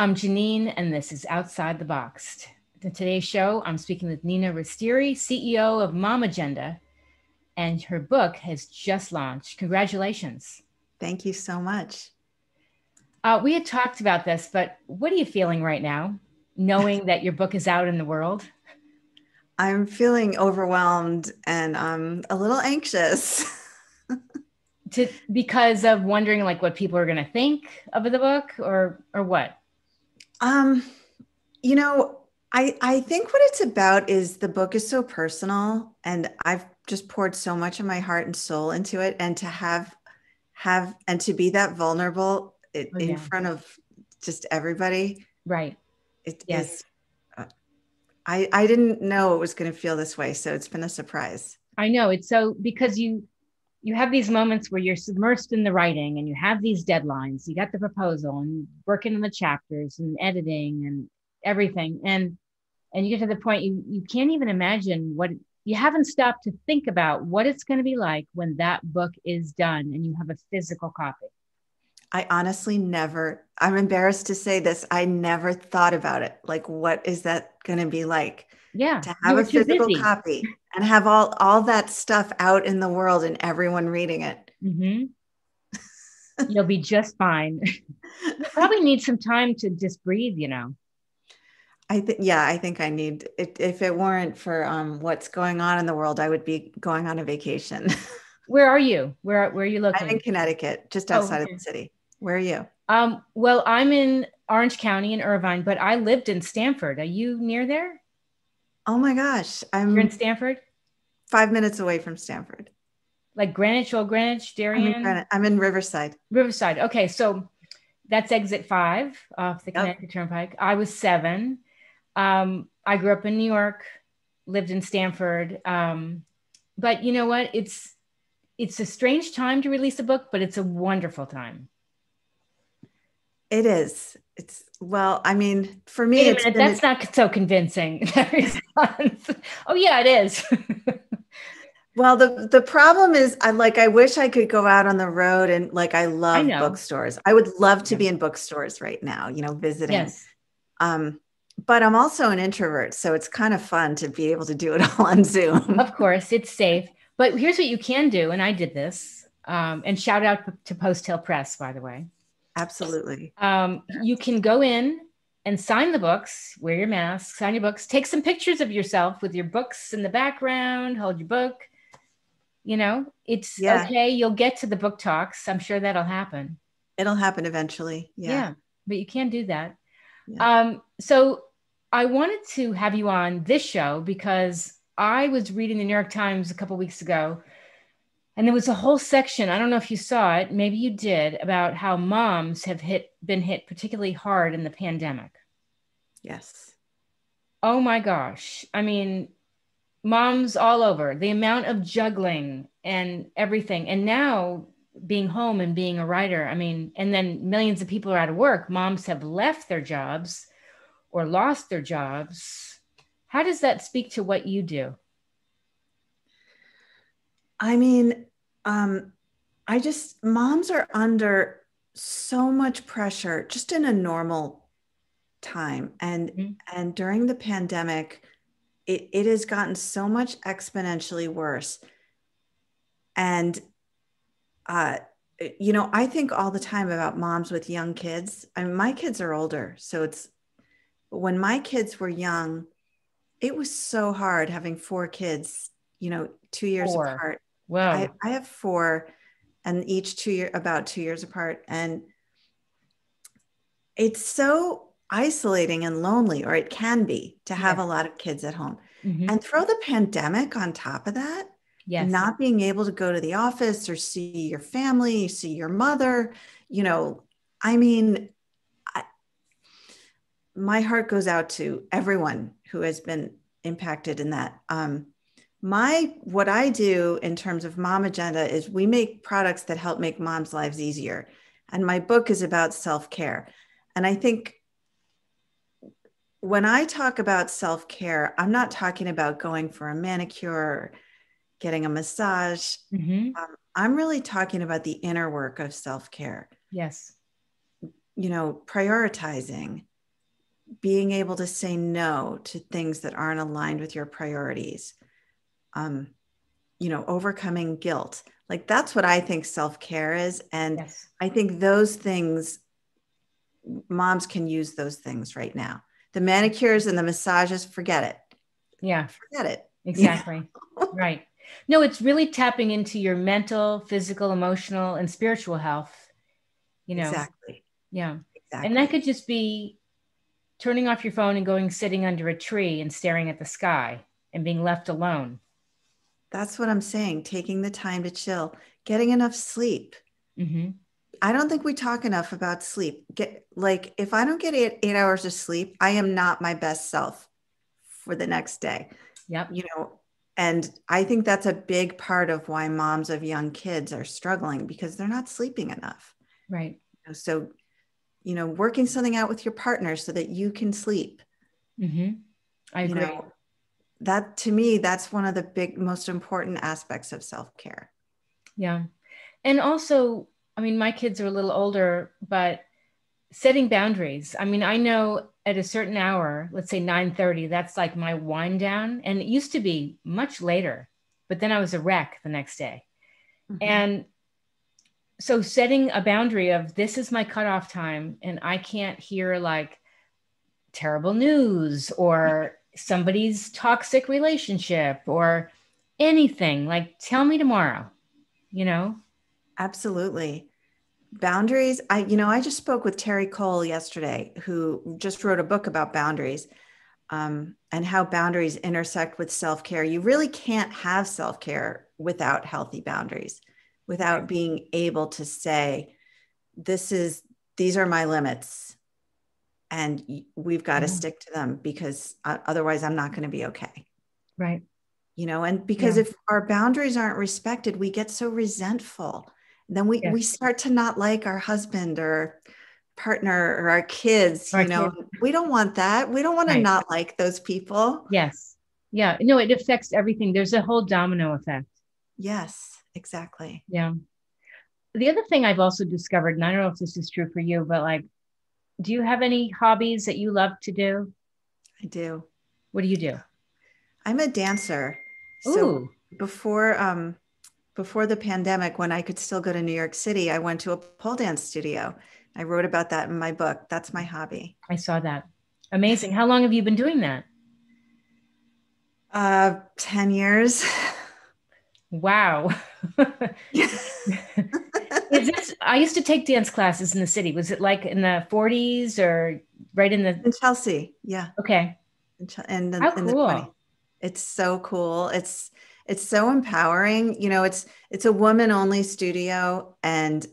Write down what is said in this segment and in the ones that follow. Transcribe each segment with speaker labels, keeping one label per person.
Speaker 1: I'm Janine, and this is Outside the Box. In today's show, I'm speaking with Nina Restieri, CEO of momAgenda, and her book has just launched. Congratulations.
Speaker 2: Thank you so much.
Speaker 1: We had talked about this, but what are you feeling right now, knowing that your book is out in the world?
Speaker 2: I'm feeling overwhelmed and I'm a little anxious.
Speaker 1: Because of wondering like what people are going to think of the book, or what?
Speaker 2: Um, you know, I think what it's about is the book is so personal and I've just poured so much of my heart and soul into it, and to have and to be that vulnerable
Speaker 1: Oh,
Speaker 2: in
Speaker 1: yeah.
Speaker 2: front of just everybody.
Speaker 1: Right.
Speaker 2: It
Speaker 1: Yes.
Speaker 2: is I didn't know it was going to feel this way, so it's been a surprise.
Speaker 1: I know. It's so because you have these moments where you're submersed in the writing and you have these deadlines. You got the proposal and working on the chapters and editing and everything. And you get to the point you can't even imagine what you haven't stopped to think about what it's going to be like when that book is done and you have a physical copy.
Speaker 2: I honestly never, I'm embarrassed to say this, I never thought about it. Like, what is that going to be like
Speaker 1: Yeah,
Speaker 2: to
Speaker 1: you
Speaker 2: have
Speaker 1: were
Speaker 2: a
Speaker 1: too
Speaker 2: physical
Speaker 1: busy.
Speaker 2: copy and have all that stuff out in the world and everyone reading it?
Speaker 1: Hmm. You'll be just fine. You probably need some time to just breathe.
Speaker 2: I think I need it. If it weren't for what's going on in the world, I would be going on a vacation.
Speaker 1: Where are you? Where are you
Speaker 2: I'm in
Speaker 1: looking?
Speaker 2: Connecticut, just
Speaker 1: Oh,
Speaker 2: outside of
Speaker 1: okay.
Speaker 2: the city. Where are you?
Speaker 1: Well, I'm in Orange County in Irvine, but I lived in Stanford. Are you near there?
Speaker 2: Oh my gosh,
Speaker 1: You're in
Speaker 2: I'm
Speaker 1: Stanford?
Speaker 2: 5 minutes away from Stanford.
Speaker 1: Like Greenwich, Old Greenwich, Darien,
Speaker 2: I'm in Riverside.
Speaker 1: Riverside. Okay, so that's exit 5 off the
Speaker 2: Yep.
Speaker 1: Connecticut Turnpike. I was 7. I grew up in New York, lived in Stanford. But you know what? It's a strange time to release a book, but it's a wonderful time.
Speaker 2: It is. It's well, I mean, for
Speaker 1: Wait
Speaker 2: me,
Speaker 1: a
Speaker 2: it's
Speaker 1: minute,
Speaker 2: been
Speaker 1: that's not so convincing. That response. Oh yeah, it is.
Speaker 2: well, the problem is I wish I could go out on the road, and like I
Speaker 1: I
Speaker 2: love
Speaker 1: know.
Speaker 2: bookstores. I would love to
Speaker 1: Yeah.
Speaker 2: be in bookstores right now, visiting.
Speaker 1: Yes.
Speaker 2: Um, but I'm also an introvert, so it's kind of fun to be able to do it all on Zoom.
Speaker 1: Of course, it's safe. But here's what you can do, and I did this. And shout out to Post Hill Press, by the way.
Speaker 2: Absolutely.
Speaker 1: You can go in and sign the books, wear your mask, sign your books, take some pictures of yourself with your books in the background, hold your book. It's
Speaker 2: Yeah,
Speaker 1: okay. You'll get to the book talks. I'm sure that'll happen.
Speaker 2: it'll happen eventually. Yeah.
Speaker 1: Yeah, but you can do that.
Speaker 2: Yeah.
Speaker 1: So I wanted to have you on this show because I was reading the New York Times a couple weeks ago, and there was a whole section. I don't know if you saw it, maybe you did, about how moms have been hit particularly hard in the pandemic.
Speaker 2: Yes.
Speaker 1: Oh my gosh. I mean, moms all over, the amount of juggling and everything. And now being home and being a writer, I mean, and then millions of people are out of work. Moms have left their jobs or lost their jobs. How does that speak to what you do?
Speaker 2: I mean, um, moms are under so much pressure just in a normal time.
Speaker 1: Mhm.
Speaker 2: And during the pandemic, it has gotten so much exponentially worse. And uh, I think all the time about moms with young kids. I mean, my kids are older, so it's when my kids were young, it was so hard having 4 kids, 2 years
Speaker 1: Or,
Speaker 2: apart. I,
Speaker 1: whoa,
Speaker 2: I have 4 and each about 2 years apart. And it's so isolating and lonely, or it can be, to have
Speaker 1: yes.
Speaker 2: a lot of kids at home.
Speaker 1: Hmm.
Speaker 2: And throw the pandemic on top of that,
Speaker 1: Yes.
Speaker 2: not being able to go to the office or see your family, see your mother, you know, I mean, I, my heart goes out to everyone who has been impacted in that. What I do in terms of momAgenda is we make products that help make moms' lives easier. And my book is about self-care. And I think when I talk about self-care, I'm not talking about going for a manicure, or getting a massage.
Speaker 1: Hmm.
Speaker 2: I'm really talking about the inner work of self-care,
Speaker 1: Yes.
Speaker 2: prioritizing, being able to say no to things that aren't aligned with your priorities, overcoming guilt. Like that's what I think self-care is. And
Speaker 1: Yes.
Speaker 2: I think those things, moms can use those things right now. The manicures and the massages, forget it.
Speaker 1: Yeah,
Speaker 2: Forget it.
Speaker 1: exactly. Right. No, it's really tapping into your mental, physical, emotional, and spiritual health, you know.
Speaker 2: Exactly.
Speaker 1: Yeah. And that
Speaker 2: Exactly.
Speaker 1: could just be turning off your phone and going sitting under a tree and staring at the sky and being left alone.
Speaker 2: That's what I'm saying. Taking the time to chill, getting enough sleep.
Speaker 1: Mm-hmm.
Speaker 2: I don't think we talk enough about sleep. If I don't get 8 hours of sleep, I am not my best self for the next day.
Speaker 1: Yep.
Speaker 2: You know, and I think that's a big part of why moms of young kids are struggling because they're not sleeping enough.
Speaker 1: Right.
Speaker 2: So, working something out with your partner so that you can sleep.
Speaker 1: Mm-hmm. I
Speaker 2: You
Speaker 1: agree.
Speaker 2: know, that to me, that's one of the big, most important aspects of self-care.
Speaker 1: Yeah. And also, I mean, my kids are a little older, but setting boundaries. I mean, I know at a certain hour, let's say 9:30, that's like my wind down. And it used to be much later, but then I was a wreck the next day.
Speaker 2: Mhm.
Speaker 1: And so setting a boundary of this is my cutoff time and I can't hear like terrible news or somebody's toxic relationship or anything, like tell me tomorrow, you know?
Speaker 2: Absolutely. Boundaries. I just spoke with Terry Cole yesterday, who just wrote a book about boundaries, and how boundaries intersect with self-care. You really can't have self-care without healthy boundaries,
Speaker 1: Right.
Speaker 2: without being able to say, these are my limits and we've got to
Speaker 1: Yeah.
Speaker 2: stick to them because otherwise I'm not going to be okay.
Speaker 1: Right.
Speaker 2: And because
Speaker 1: Yeah.
Speaker 2: if our boundaries aren't respected, we get so resentful. Then we
Speaker 1: Yes.
Speaker 2: start to not like our husband or partner or our kids.
Speaker 1: Our kids.
Speaker 2: We don't want that. We don't want to
Speaker 1: Right.
Speaker 2: not like those people.
Speaker 1: Yes. Yeah. No, it affects everything. There's a whole domino effect.
Speaker 2: Yes, exactly.
Speaker 1: Yeah. The other thing I've also discovered, and I don't know if this is true for you, but like, do you have any hobbies that you love to do?
Speaker 2: I do.
Speaker 1: What do you do?
Speaker 2: I'm a dancer. So
Speaker 1: Ooh,
Speaker 2: before before the pandemic, when I could still go to New York City, I went to a pole dance studio. I wrote about that in my book. That's my hobby.
Speaker 1: I saw that. Amazing. How long have you been doing that?
Speaker 2: 10 years.
Speaker 1: Wow. Is this, I used to take dance classes in the city. Was it like in the 40s or right in the,
Speaker 2: In Chelsea. Yeah.
Speaker 1: okay.
Speaker 2: In
Speaker 1: How
Speaker 2: the 20s.
Speaker 1: cool.
Speaker 2: It's so cool. It's so empowering. It's a woman only studio, and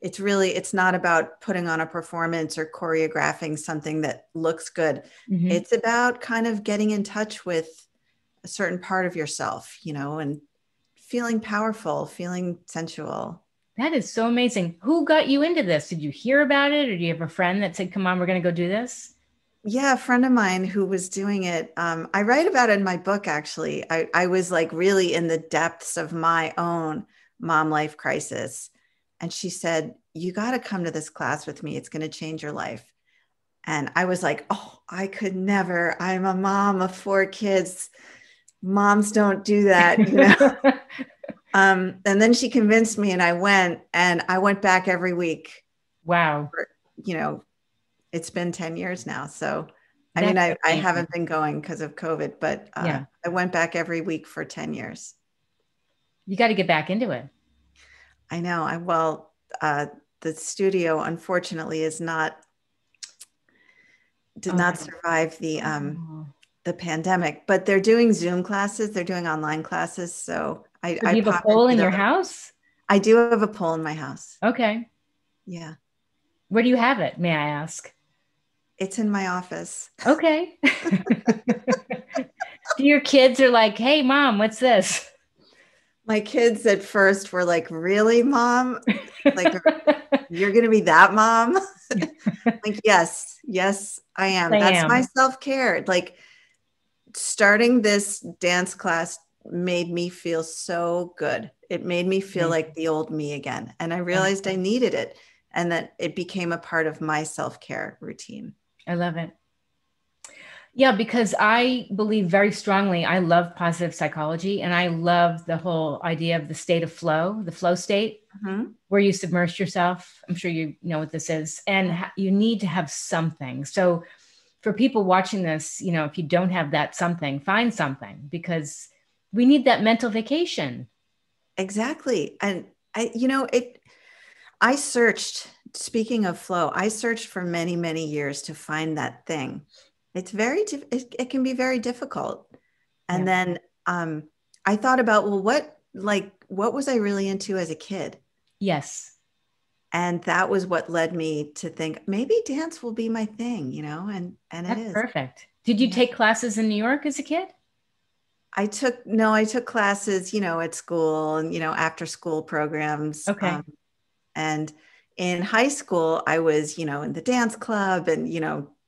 Speaker 2: it's not about putting on a performance or choreographing something that looks good.
Speaker 1: Mhm.
Speaker 2: It's about kind of getting in touch with a certain part of yourself, and feeling powerful, feeling sensual.
Speaker 1: That is so amazing. Who got you into this? Did you hear about it or do you have a friend that said, come on, we're going to go do this?
Speaker 2: Yeah, a friend of mine who was doing it. I write about it in my book, actually. I was like really in the depths of my own mom life crisis. And she said, you got to come to this class with me. It's going to change your life. And I was like, oh, I could never. I'm a mom of 4 kids. Moms don't do that. And then she convinced me and I went back every week.
Speaker 1: Wow.
Speaker 2: You know, it's been 10 years now. So, I mean,
Speaker 1: That's
Speaker 2: I
Speaker 1: amazing.
Speaker 2: haven't been going because of COVID, but
Speaker 1: Yeah.
Speaker 2: I went back every week for 10 years.
Speaker 1: You got to get back into it.
Speaker 2: I know. The studio, unfortunately, did
Speaker 1: Oh,
Speaker 2: not
Speaker 1: no.
Speaker 2: survive
Speaker 1: Oh.
Speaker 2: the pandemic, but they're doing Zoom classes. They're doing online classes. So
Speaker 1: So
Speaker 2: I
Speaker 1: do you have a
Speaker 2: pop
Speaker 1: pole
Speaker 2: into
Speaker 1: in your
Speaker 2: those.
Speaker 1: house?
Speaker 2: I do have a pole in my house.
Speaker 1: Okay.
Speaker 2: Yeah.
Speaker 1: Where do you have it? May I ask?
Speaker 2: It's in my office.
Speaker 1: Okay. Do your kids are like, hey, mom, what's this?
Speaker 2: My kids at first were like, really, mom? Like, you're going to be that mom? Like, yes, I am.
Speaker 1: I
Speaker 2: That's my
Speaker 1: am.
Speaker 2: self-care. Like, starting this dance class made me feel so good. It made me feel
Speaker 1: Amazing.
Speaker 2: like the old me again. And I
Speaker 1: Yeah.
Speaker 2: realized I needed it and that it became a part of my self-care routine.
Speaker 1: I love it. Yeah, because I believe very strongly, I love positive psychology and I love the whole idea of the state of flow, the flow state
Speaker 2: Mhm.
Speaker 1: where you submerge yourself. I'm sure you know what this is. And you need to have something. So for people watching this, if you don't have that something, find something because we need that mental vacation.
Speaker 2: Exactly. And I searched, speaking of flow, I searched for many, many years to find that thing. It can be very difficult. And
Speaker 1: Yeah.
Speaker 2: then I thought about, well, what was I really into as a kid?
Speaker 1: Yes.
Speaker 2: And that was what led me to think maybe dance will be my thing, and it
Speaker 1: That's
Speaker 2: is.
Speaker 1: perfect. Did you
Speaker 2: Yeah.
Speaker 1: take classes in New York as a kid?
Speaker 2: I took classes, at school and, after school programs.
Speaker 1: Okay.
Speaker 2: And in high school, I was, in the dance club and,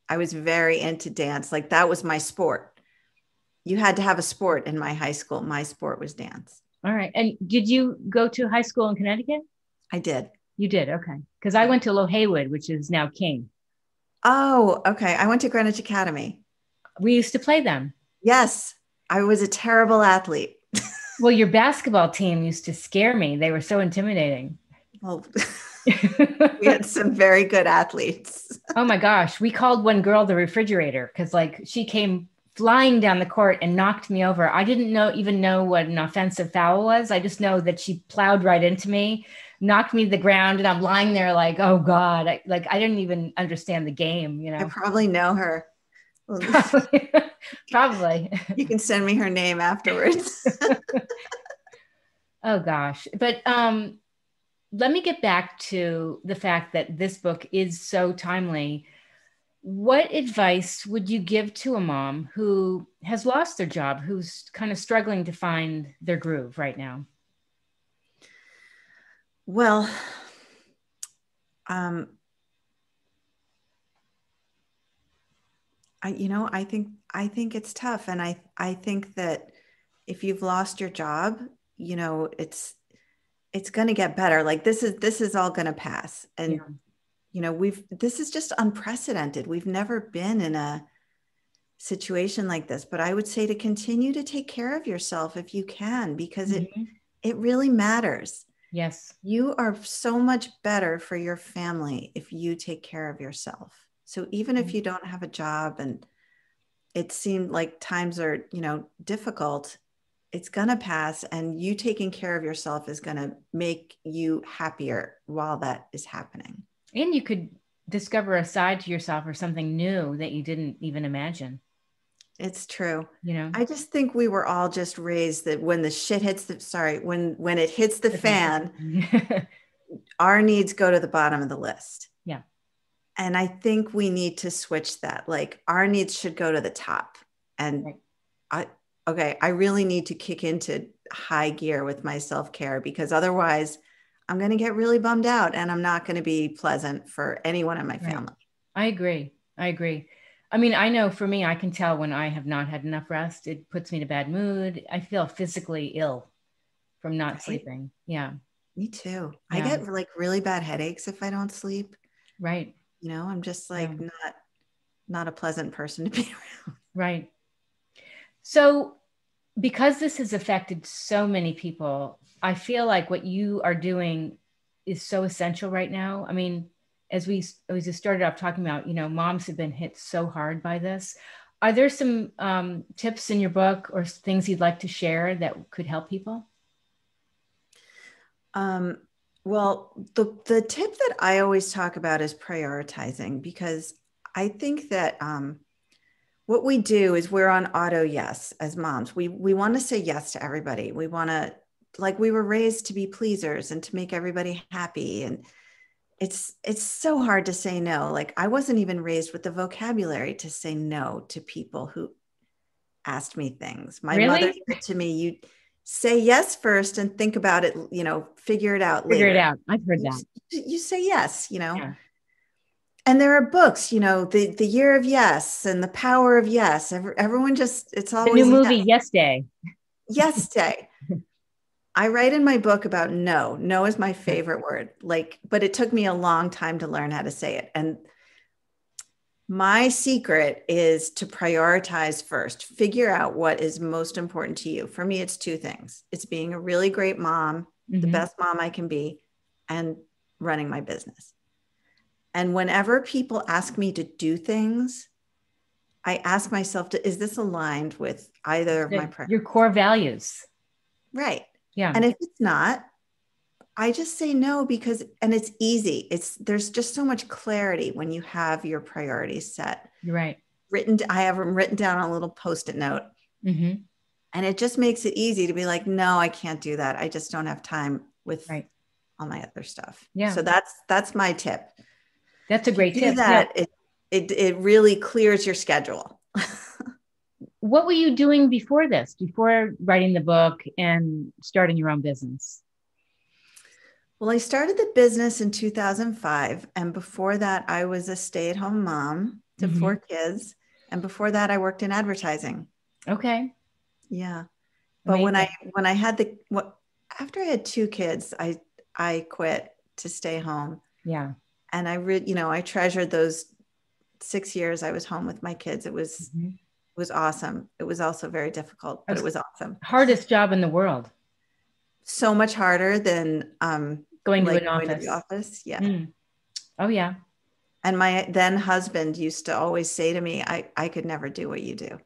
Speaker 2: I was very into dance. Like that was my sport. You had to have a sport in my high school. My sport was dance.
Speaker 1: All right. And did you go to high school in Connecticut?
Speaker 2: I did.
Speaker 1: You did. Okay. Because I went to Low Haywood, which is now King.
Speaker 2: Oh, okay. I went to Greenwich Academy.
Speaker 1: We used to play them.
Speaker 2: Yes, I was a terrible athlete.
Speaker 1: Well, your basketball team used to scare me. They were so intimidating.
Speaker 2: Well, we had some very good athletes.
Speaker 1: Oh my gosh. We called one girl the refrigerator because like she came flying down the court and knocked me over. I didn't even know what an offensive foul was. I just know that she plowed right into me, knocked me to the ground, and I'm lying there like, oh God. I didn't even understand the game,
Speaker 2: I probably know her.
Speaker 1: Probably. Probably.
Speaker 2: You can send me her name afterwards.
Speaker 1: Oh gosh. But let me get back to the fact that this book is so timely. What advice would you give to a mom who has lost their job, who's kind of struggling to find their groove right now?
Speaker 2: Well, I think it's tough. And I think that if you've lost your job, it's going to get better. Like this is all going to pass. And, this is just unprecedented. We've never been in a situation like this, but I would say to continue to take care of yourself if you can, because it really matters.
Speaker 1: Yes.
Speaker 2: You are so much better for your family if you take care of yourself. So even if you don't have a job and it seemed like times are, difficult, it's going to pass, and you taking care of yourself is going to make you happier while that is happening.
Speaker 1: And you could discover a side to yourself or something new that you didn't even imagine.
Speaker 2: It's true. I just think we were all just raised that when the shit hits when it hits the fan, our needs go to the bottom of the list.
Speaker 1: Yeah.
Speaker 2: And I think we need to switch that. Like our needs should go to the top. And I really need to kick into high gear with my self-care, because otherwise I'm going to get really bummed out and I'm not going to be pleasant for anyone in my family.
Speaker 1: I agree. I mean, I know for me, I can tell when I have not had enough rest. It puts me in a bad mood. I feel physically ill from not sleeping. Yeah.
Speaker 2: Me too. Yeah. I get like really bad headaches if I don't sleep.
Speaker 1: Right.
Speaker 2: I'm just like not a pleasant person to be around.
Speaker 1: Right. So because this has affected so many people, I feel like what you are doing is so essential right now. I mean, as we just started off talking about, moms have been hit so hard by this. Are there some tips in your book or things you'd like to share that could help people?
Speaker 2: Well, the tip that I always talk about is prioritizing, because I think that what we do is we're on auto yes as moms. We want to say yes to everybody. We want to, like, we were raised to be pleasers and to make everybody happy. And it's so hard to say no. Like I wasn't even raised with the vocabulary to say no to people who asked me things. My mother said to me, you say yes first and think about it, figure it out later.
Speaker 1: Figure it out. I've heard that.
Speaker 2: You say yes, Yeah. And there are books, the Year of Yes and The Power of Yes. Everyone it's always
Speaker 1: the new movie, Yes Day.
Speaker 2: Yes Day. I write in my book about no. No is my favorite word. But it took me a long time to learn how to say it. And My secret is to prioritize first, figure out what is most important to you. For me, it's two things. It's being a really great mom, the best mom I can be, and running my business. And whenever people ask me to do things, I ask myself, is this aligned with either of my
Speaker 1: Your core values?
Speaker 2: Right.
Speaker 1: Yeah.
Speaker 2: And if it's not, I just say no because, and it's easy. There's just so much clarity when you have your priorities set.
Speaker 1: You're right.
Speaker 2: I have them written down on a little Post-it note. And it just makes it easy to be like, no, I can't do that. I just don't have time with all my other stuff.
Speaker 1: Yeah.
Speaker 2: So that's my tip.
Speaker 1: That's a great tip.
Speaker 2: Do that. Yeah. It really clears your schedule.
Speaker 1: What were you doing before this, before writing the book and starting your own business?
Speaker 2: Well, I started the business in 2005. And before that, I was a stay-at-home mom to 4 kids. And before that, I worked in advertising.
Speaker 1: Okay.
Speaker 2: Yeah. But
Speaker 1: Amazing.
Speaker 2: when I had after I had 2 kids, I quit to stay home.
Speaker 1: Yeah.
Speaker 2: And I treasured those 6 years I was home with my kids. It was awesome. It was also very difficult, but it was awesome.
Speaker 1: Hardest job in the world.
Speaker 2: So much harder than
Speaker 1: going to
Speaker 2: the office. Yeah.
Speaker 1: Oh yeah.
Speaker 2: And my then husband used to always say to me, I could never do what you do.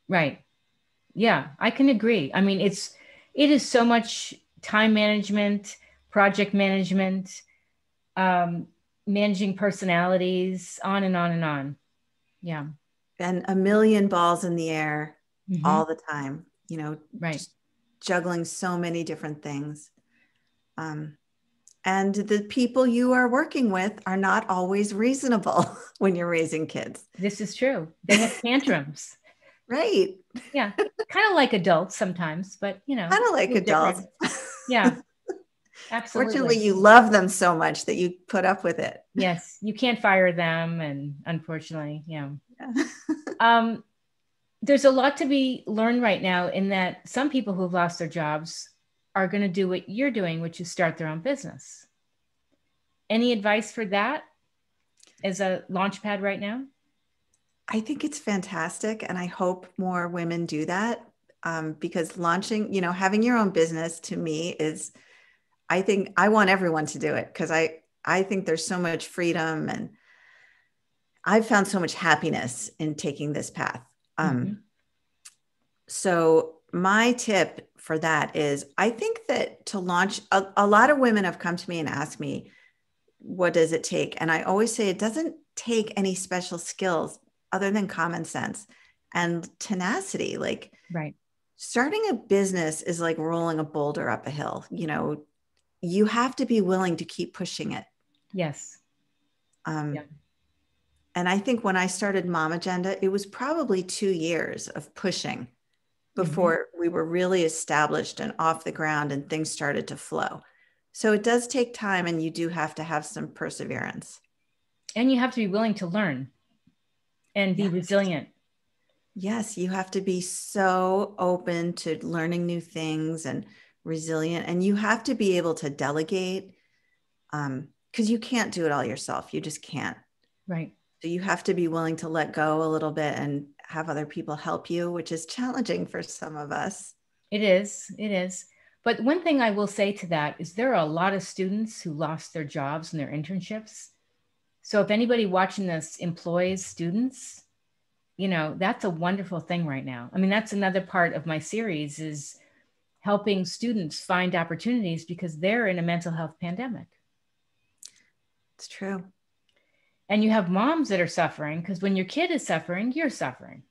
Speaker 1: Right. Yeah, I can agree. I mean, it is so much time management, project management, managing personalities, on and on and on. Yeah.
Speaker 2: And a million balls in the air all the time,
Speaker 1: right.
Speaker 2: Juggling so many different things. And the people you are working with are not always reasonable when you're raising kids.
Speaker 1: This is true. They have tantrums.
Speaker 2: Right.
Speaker 1: Yeah. Kind of like adults sometimes, but kind
Speaker 2: of like adults.
Speaker 1: Yeah. Absolutely.
Speaker 2: Fortunately, you love them so much that you put up with it.
Speaker 1: Yes. You can't fire them. And unfortunately, yeah. There's a lot to be learned right now in that some people who've lost their jobs are going to do what you're doing, which is start their own business. Any advice for that as a launch pad right now?
Speaker 2: I think it's fantastic. And I hope more women do that because launching, having your own business to me is, I think I want everyone to do it because I think there's so much freedom and I've found so much happiness in taking this path. So my tip for that is, I think that to launch, a lot of women have come to me and asked me, what does it take? And I always say, it doesn't take any special skills other than common sense and tenacity. Like starting a business is like rolling a boulder up a hill. You have to be willing to keep pushing it.
Speaker 1: Yes.
Speaker 2: And I think when I started momAgenda, it was probably 2 years of pushing before we were really established and off the ground and things started to flow. So it does take time and you do have to have some perseverance.
Speaker 1: And you have to be willing to learn and be resilient.
Speaker 2: Yes, you have to be so open to learning new things and resilient. And you have to be able to delegate because you can't do it all yourself. You just can't.
Speaker 1: Right.
Speaker 2: So you have to be willing to let go a little bit and have other people help you, which is challenging for some of us.
Speaker 1: It is. It is. But one thing I will say to that is there are a lot of students who lost their jobs and their internships. So if anybody watching this employs students, that's a wonderful thing right now. I mean, that's another part of my series is helping students find opportunities because they're in a mental health pandemic.
Speaker 2: It's true.
Speaker 1: And you have moms that are suffering because when your kid is suffering, you're suffering.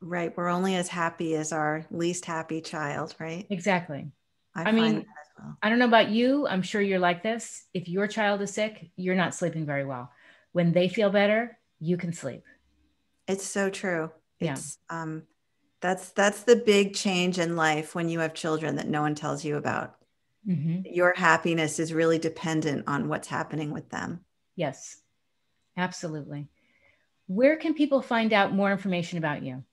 Speaker 2: Right. We're only as happy as our least happy child, right?
Speaker 1: Exactly.
Speaker 2: I mean, that as well.
Speaker 1: I don't know about you. I'm sure you're like this. If your child is sick, you're not sleeping very well. When they feel better, you can sleep.
Speaker 2: It's so true. It's that's the big change in life when you have children that no one tells you about. Your happiness is really dependent on what's happening with them.
Speaker 1: Yes, absolutely. Where can people find out more information about you?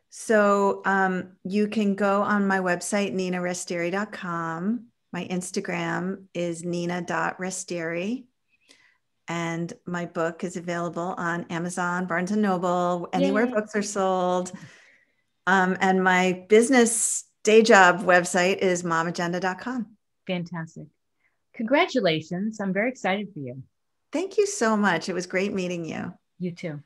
Speaker 2: So you can go on my website, ninarestieri.com. My Instagram is nina.restieri. And my book is available on Amazon, Barnes and Noble, anywhere
Speaker 1: Yay.
Speaker 2: books are sold. And my business day job website is momAgenda.com.
Speaker 1: Fantastic. Congratulations. I'm very excited for you.
Speaker 2: Thank you so much. It was great meeting you.
Speaker 1: You too.